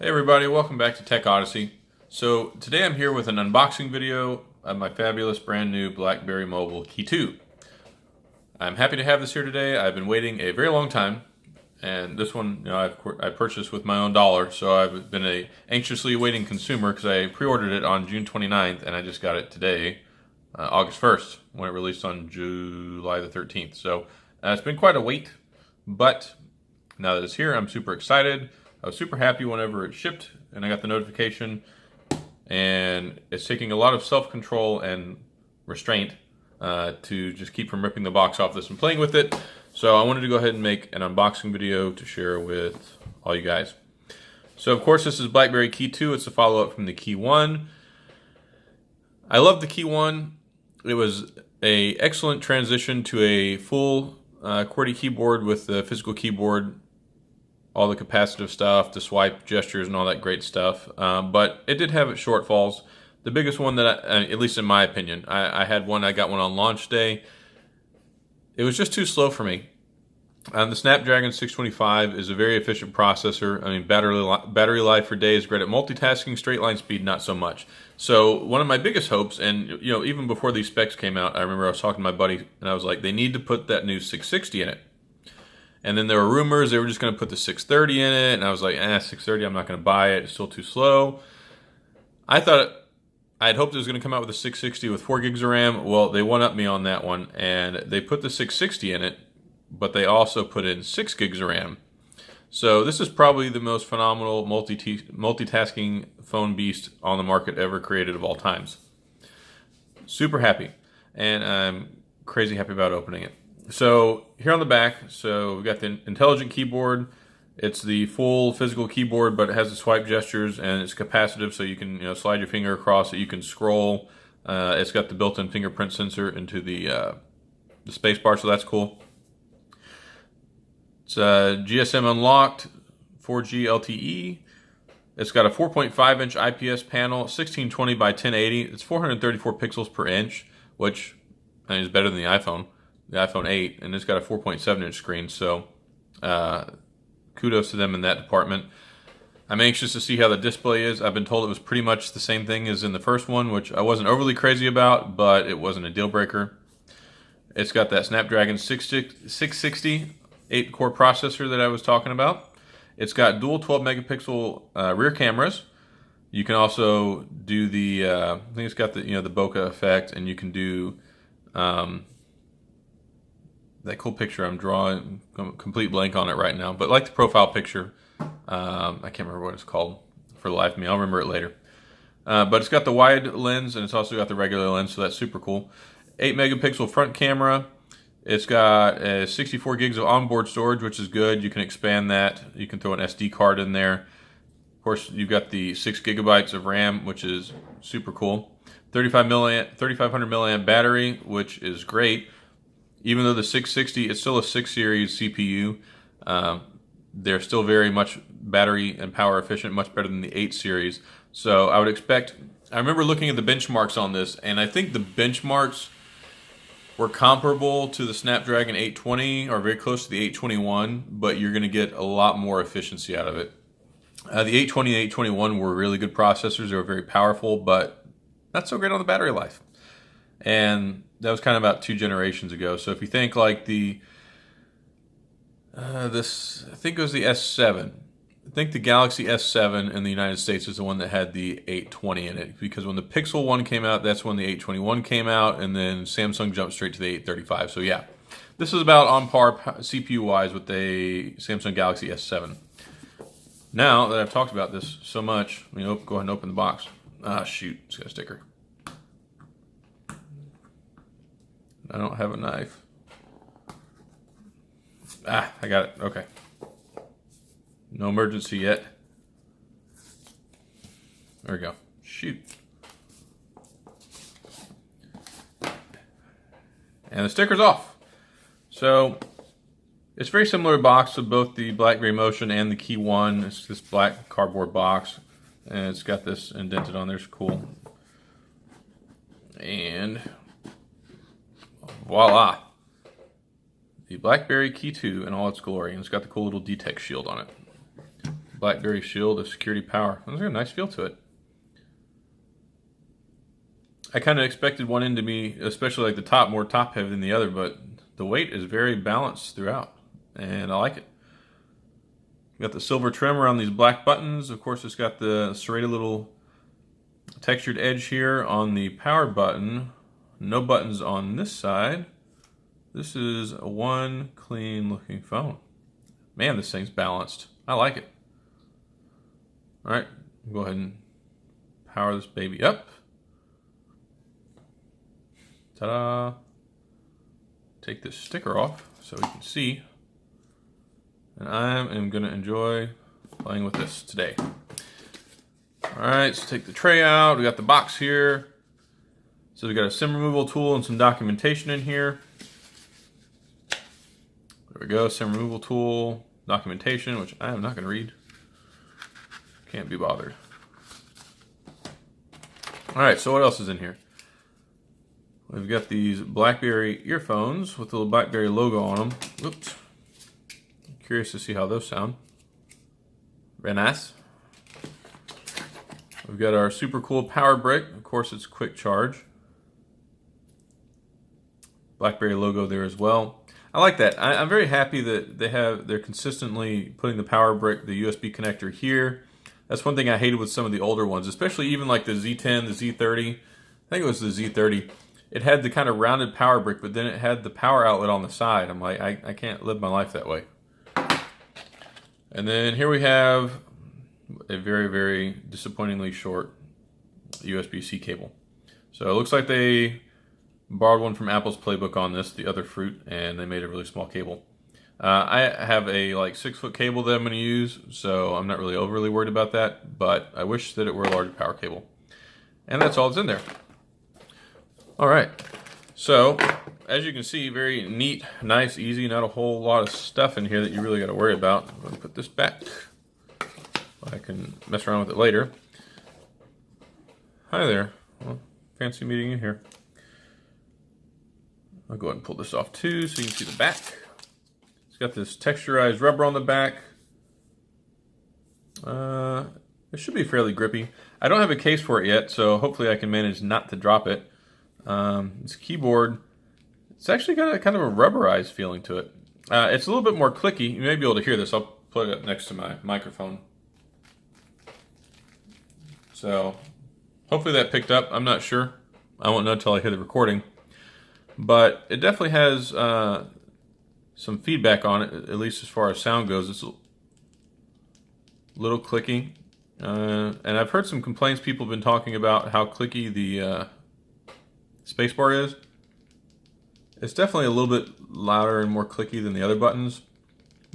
Hey everybody, welcome back to Tech Odyssey. So today I'm here with an unboxing video of my fabulous brand new BlackBerry Mobile Key2. I'm happy to have this here today. I've been waiting a very long time, and this one, I purchased with my own dollar, so I've been a anxiously waiting consumer because I pre-ordered it on June 29th and I just got it today, August 1st, when it released on July the 13th. So it's been quite a wait, but now that it's here, I'm super excited. I was super happy whenever it shipped and I got the notification, and it's taking a lot of self-control and restraint to just keep from ripping the box off this and playing with it. So I wanted to go ahead and make an unboxing video to share with all you guys. So of course this is BlackBerry Key2. It's a follow-up from the Key1. I love the Key1. It was an excellent transition to a full QWERTY keyboard with the physical keyboard, all the capacitive stuff, the swipe gestures and all that great stuff. But it did have its shortfalls. The biggest one that, at least in my opinion, I got one on launch day. It was just too slow for me. The Snapdragon 625 is a very efficient processor. I mean, battery life for days, great at multitasking, straight line speed, not so much. So one of my biggest hopes, and even before these specs came out, I remember I was talking to my buddy and I was like, they need to put that new 660 in it. And then there were rumors they were just going to put the 630 in it, and I was like, 630, I'm not going to buy it. It's still too slow. I'd hoped it was going to come out with a 660 with 4 gigs of RAM. Well, they one-upped me on that one, and they put the 660 in it, but they also put in 6 gigs of RAM. So this is probably the most phenomenal multitasking phone beast on the market ever created of all times. Super happy, and I'm crazy happy about opening it. So here on the back, so we've got the intelligent keyboard. It's the full physical keyboard, but it has the swipe gestures and it's capacitive, so you can slide your finger across it. You can scroll. It's got the built-in fingerprint sensor into the space bar, so that's cool. It's GSM unlocked, 4G LTE. It's got a 4.5-inch IPS panel, 1620 by 1080. It's 434 pixels per inch, which is better than the iPhone 8, and it's got a 4.7-inch screen, so kudos to them in that department. I'm anxious to see how the display is. I've been told it was pretty much the same thing as in the first one, which I wasn't overly crazy about, but it wasn't a deal breaker. It's got that Snapdragon 660 8-core processor that I was talking about. It's got dual 12-megapixel rear cameras. You can also do the, I think it's got the the bokeh effect, and you can do that cool picture I'm drawing, complete blank on it right now, but like the profile picture, I can't remember what it's called for the life of me. I'll remember it later. But it's got the wide lens and it's also got the regular lens, so that's super cool. 8-megapixel front camera. It's got 64 gigs of onboard storage, which is good. You can expand that. You can throw an SD card in there. Of course, you've got the 6 gigabytes of RAM, which is super cool. 3500 milliamp battery, which is great. Even though the 660, it's still a 6 series CPU, they're still very much battery and power efficient, much better than the 8 series. So I would expect, I remember looking at the benchmarks on this, and I think the benchmarks were comparable to the Snapdragon 820 or very close to the 821, but you're going to get a lot more efficiency out of it. The 820 and 821 were really good processors. They were very powerful, but not so great on the battery life. And that was kind of about 2 generations ago. So if you think like I think it was the S7. I think the Galaxy S7 in the United States is the one that had the 820 in it, because when the Pixel 1 came out, that's when the 821 came out, and then Samsung jumped straight to the 835. So yeah, this is about on par CPU-wise with the Samsung Galaxy S7. Now that I've talked about this so much, go ahead and open the box. Ah, shoot, it's got a sticker. I don't have a knife. Ah, I got it. Okay. No emergency yet. There we go. Shoot. And the sticker's off. So, it's very similar box to both the BlackBerry Motion and the Key1. It's this black cardboard box. And it's got this indented on there. It's cool. And voila, the BlackBerry Key2 in all its glory, and it's got the cool little DTEC shield on it. BlackBerry Shield of security power. There's a nice feel to it. I kind of expected one end to be, especially like the top, more top heavy than the other, but the weight is very balanced throughout, and I like it. Got the silver trim around these black buttons. Of course, it's got the serrated little textured edge here on the power button. No buttons on this side. This is one clean looking phone. Man, this thing's balanced. I like it. All right, go ahead and power this baby up. Ta-da! Take this sticker off so we can see. And I am going to enjoy playing with this today. All right, let's take the tray out. We got the box here. So we got a SIM removal tool and some documentation in here. There we go, SIM removal tool, documentation, which I am not going to read. Can't be bothered. All right, so what else is in here? We've got these BlackBerry earphones with the little BlackBerry logo on them. Oops. Curious to see how those sound. Very nice. We've got our super cool power brick. Of course, it's quick charge. BlackBerry logo there as well. I like that. I'm very happy that they're consistently putting the power brick, the USB connector here. That's one thing I hated with some of the older ones, especially even like the Z10, the Z30. I think it was the Z30. It had the kind of rounded power brick, but then it had the power outlet on the side. I'm like, I can't live my life that way. And then here we have a very, very disappointingly short USB-C cable. So it looks like they borrowed one from Apple's playbook on this, the other fruit, and they made a really small cable. I have a like 6-foot cable that I'm going to use, so I'm not really overly worried about that, but I wish that it were a larger power cable. And that's all that's in there. All right, so as you can see, very neat, nice, easy, not a whole lot of stuff in here that you really got to worry about. I'm going to put this back. I can mess around with it later. Hi there. Well, fancy meeting you here. I'll go ahead and pull this off too so you can see the back. It's got this texturized rubber on the back. It should be fairly grippy. I don't have a case for it yet, so hopefully I can manage not to drop it. This keyboard, it's actually got a kind of a rubberized feeling to it. It's a little bit more clicky. You may be able to hear this. I'll put it up next to my microphone. So hopefully that picked up. I'm not sure. I won't know until I hear the recording. But it definitely has some feedback on it, at least as far as sound goes. It's a little clicky. And I've heard some complaints. People have been talking about how clicky the spacebar is. It's definitely a little bit louder and more clicky than the other buttons.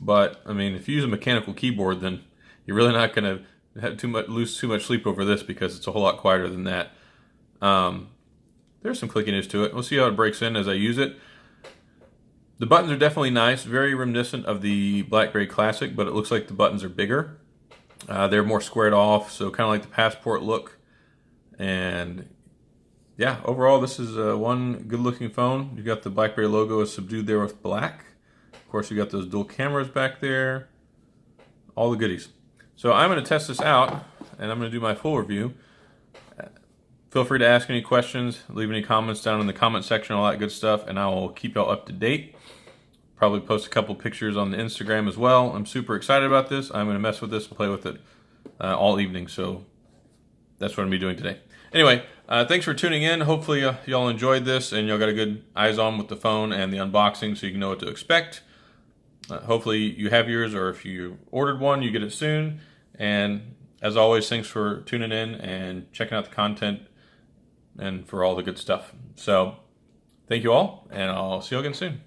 But, I mean, if you use a mechanical keyboard, then you're really not going to have lose too much sleep over this because it's a whole lot quieter than that. There's some clickiness to it. We'll see how it breaks in as I use it. The buttons are definitely nice, very reminiscent of the BlackBerry Classic, but it looks like the buttons are bigger. They're more squared off, so kind of like the Passport look. And yeah, overall, this is one good-looking phone. You got the BlackBerry logo is subdued there with black. Of course, you got those dual cameras back there. All the goodies. So I'm going to test this out, and I'm going to do my full review. Feel free to ask any questions, leave any comments down in the comment section, all that good stuff, and I will keep y'all up to date. Probably post a couple pictures on the Instagram as well. I'm super excited about this. I'm going to mess with this and play with it all evening, so that's what I'm going to be doing today. Anyway, thanks for tuning in. Hopefully y'all enjoyed this and y'all got a good eyes on with the phone and the unboxing so you can know what to expect. Hopefully you have yours, or if you ordered one, you get it soon. And as always, thanks for tuning in and checking out the content and for all the good stuff. So thank you all, and I'll see you again soon.